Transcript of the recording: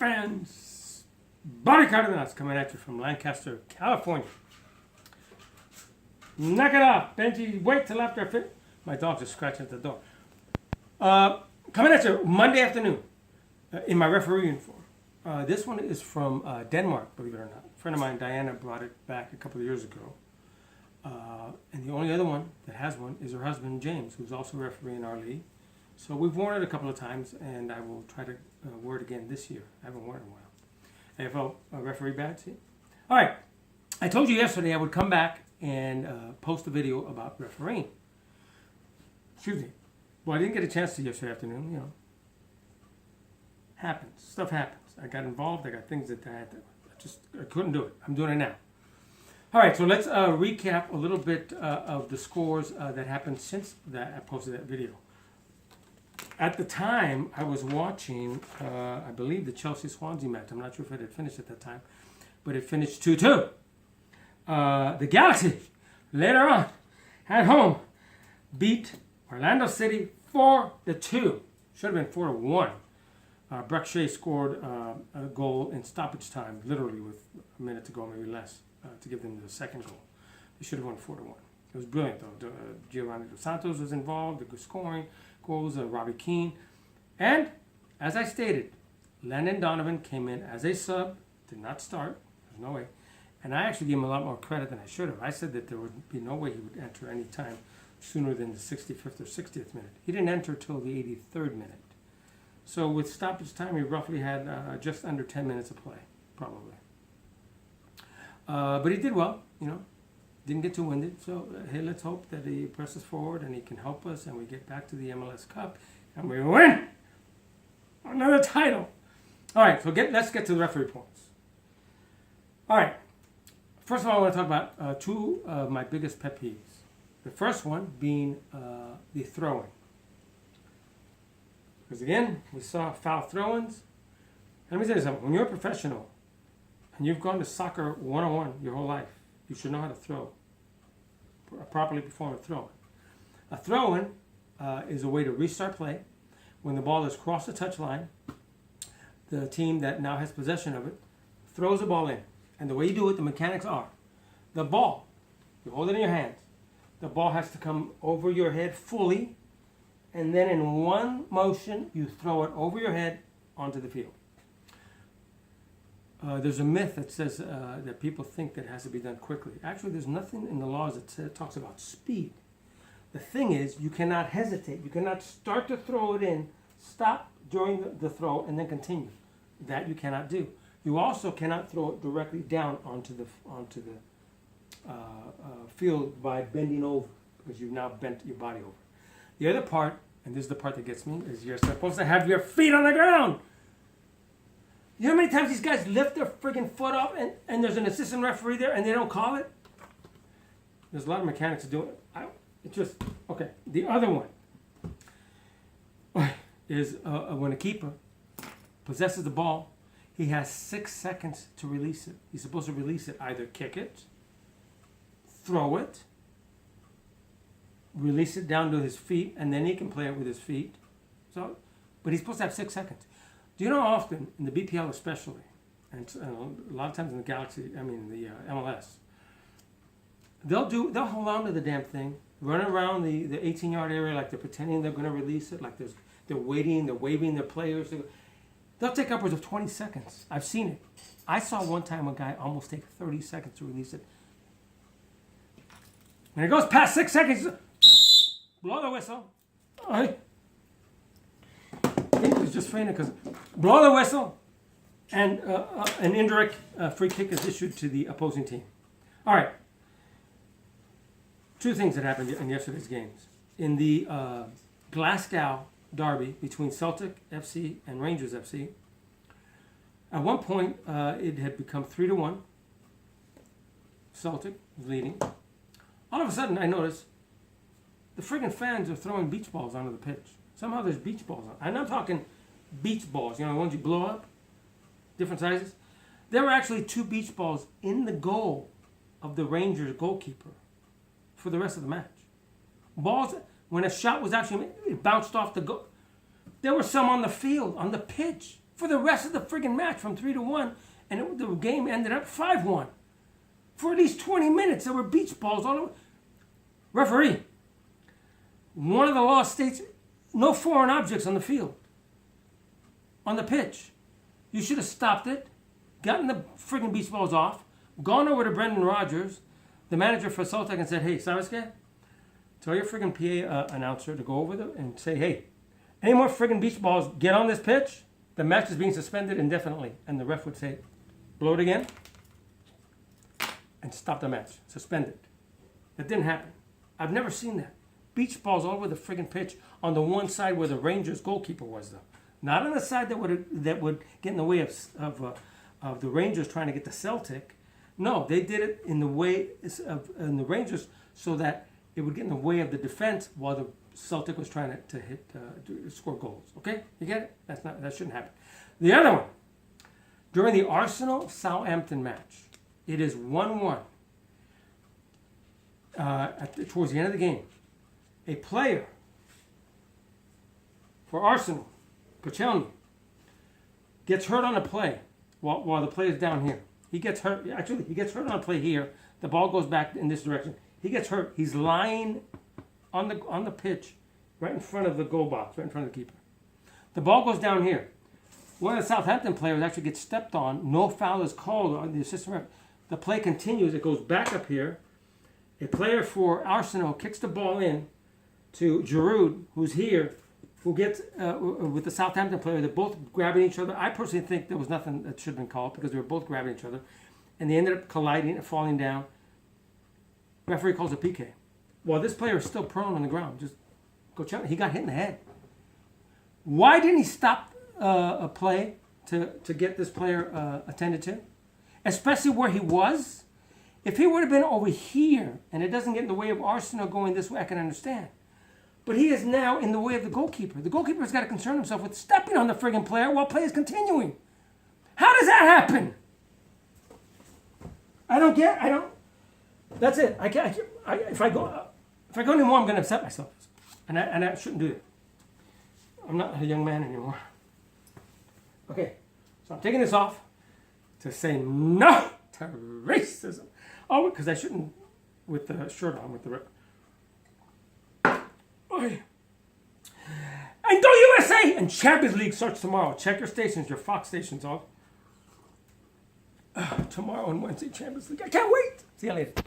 fans, Bobby Cardenas coming at you from Lancaster, California. Knock it off, Benji. Wait till after I finish. My dogs are scratching at the door. Coming at you Monday afternoon in my referee uniform. This one is from Denmark, believe it or not. A friend of mine, Diana, brought it back a couple of years ago. And the only other one that has one is her husband, James, who's also a referee in our league. So we've worn it a couple of times, and I will try to wear it again this year. I haven't worn it in a while. AFL referee badge, see? All right. I told you yesterday I would come back and post a video about refereeing. Excuse me. Well, I didn't get a chance to yesterday afternoon, you know. Happens. Stuff happens. I got involved. I got things that I had to, I couldn't do it. I'm doing it now. All right, so let's recap a little bit of the scores that happened since that I posted that video. At the time, I was watching, I believe, the Chelsea-Swansea match. I'm not sure if it had finished at that time, but it finished 2-2. The Galaxy, later on, at home, beat Orlando City 4-2. Should have been 4-1. Brock Shea scored a goal in stoppage time, literally with a minute to go, maybe less, to give them the second goal. They should have won 4-1. It was brilliant, though. Giovanni Dos Santos was involved, the good scoring goals, Robbie Keane. And, as I stated, Landon Donovan came in as a sub, did not start, there's no way. And I actually gave him a lot more credit than I should have. I said that there would be no way he would enter any time sooner than the 65th or 60th minute. He didn't enter till the 83rd minute. So with stoppage time, he roughly had just under 10 minutes of play, probably. But he did well, you know. Didn't get too winded. So, hey, let's hope that he presses forward and he can help us and we get back to the MLS Cup and we win another title. All right, so let's get to the referee points. All right. First of all, I want to talk about two of my biggest pet peeves. The first one being the throwing. Because again, we saw foul throw-ins. Let me tell you something. When you're a professional and you've gone to soccer 101 your whole life, you should know how to throw. Properly perform a throw-in. A throw-in is a way to restart play. When the ball has crossed the touchline, the team that now has possession of it throws the ball in. And the way you do it, the mechanics are, the ball, you hold it in your hands. The ball has to come over your head fully, and then in one motion, you throw it over your head onto the field. There's a myth that says that people think that it has to be done quickly. Actually, there's nothing in the laws that talks about speed. The thing is, you cannot hesitate. You cannot start to throw it in, stop during the throw, and then continue. That you cannot do. You also cannot throw it directly down onto the field by bending over, because you've now bent your body over. The other part, and this is the part that gets me, is you're supposed to have your feet on the ground. You know how many times these guys lift their friggin' foot up and there's an assistant referee there and they don't call it? There's a lot of mechanics doing it. It's just, okay. The other one is when a keeper possesses the ball, he has 6 seconds to release it. He's supposed to release it, either kick it, throw it, release it down to his feet, and then he can play it with his feet. So, but he's supposed to have 6 seconds. Do you know how often, in the BPL especially, and a lot of times in the Galaxy, the MLS, they'll hold on to the damn thing, run around the 18-yard area like they're pretending they're going to release it, like they're waiting, they're waving their players. They'll take upwards of 20 seconds. I've seen it. I saw one time a guy almost take 30 seconds to release it. When it goes past 6 seconds, blow the whistle. All right. I think it was just fainted because blow the whistle and an indirect free kick is issued to the opposing team. All right. Two things that happened in yesterday's games. In the Glasgow derby between Celtic FC and Rangers FC, at one point it had become 3-1. Celtic was leading. All of a sudden, I noticed the friggin' fans are throwing beach balls onto the pitch. Somehow there's beach balls on. I'm not talking beach balls, you know, the ones you blow up, different sizes. There were actually 2 beach balls in the goal of the Rangers goalkeeper for the rest of the match. Balls, when a shot was actually made, it bounced off the goal. There were some on the field, on the pitch. for the rest of the friggin' match from 3-1, and the game ended up 5-1. For at least 20 minutes, there were beach balls all over. Referee, one of the laws states no foreign objects on the field, on the pitch. You should have stopped it, gotten the friggin' beach balls off, gone over to Brendan Rodgers, the manager for Celtic, and said, hey, Sabaske, tell your friggin' PA announcer to go over there and say, hey, any more friggin' beach balls get on this pitch, the match is being suspended indefinitely. And the ref would say, blow it again, and stop the match, suspend it. That didn't happen. I've never seen that. Beach balls all over the friggin' pitch on the one side where the Rangers goalkeeper was, though. Not on the side that would get in the way of the Rangers trying to get the Celtic. No, they did it in the way of the Rangers so that it would get in the way of the defense while the Celtic was trying to hit to score goals. Okay, you get it? That shouldn't happen. The other one, during the Arsenal-Southampton match, it is 1-1. Towards the end of the game, a player for Arsenal, Koscielny, gets hurt on a play while the play is down here. He gets hurt. Actually, he gets hurt on a play here. The ball goes back in this direction. He gets hurt. He's lying on the pitch, right in front of the goal box, right in front of the keeper. The ball goes down here. One of the Southampton players actually gets stepped on. No foul is called on the assistant ref. The play continues. It goes back up here. A player for Arsenal kicks the ball in to Giroud, who's here, who gets with the Southampton player. They're both grabbing each other. I personally think there was nothing that should have been called because they were both grabbing each other. And they ended up colliding and falling down. Referee calls a PK. Well, this player is still prone on the ground. Just go check. He got hit in the head. Why didn't he stop a play to get this player attended to? Especially where he was. If he would have been over here and it doesn't get in the way of Arsenal going this way, I can understand. But he is now in the way of the goalkeeper. The goalkeeper's got to concern himself with stepping on the friggin' player while play is continuing. How does that happen? I don't. That's it. If I go anymore, I'm going to upset myself, and I shouldn't do it. I'm not a young man anymore. Okay, so I'm taking this off to say no to racism. Oh, because I shouldn't with the shirt on with the. And go USA! And Champions League starts tomorrow. Check your stations, your Fox stations off. Tomorrow and Wednesday, Champions League. I can't wait. See you later.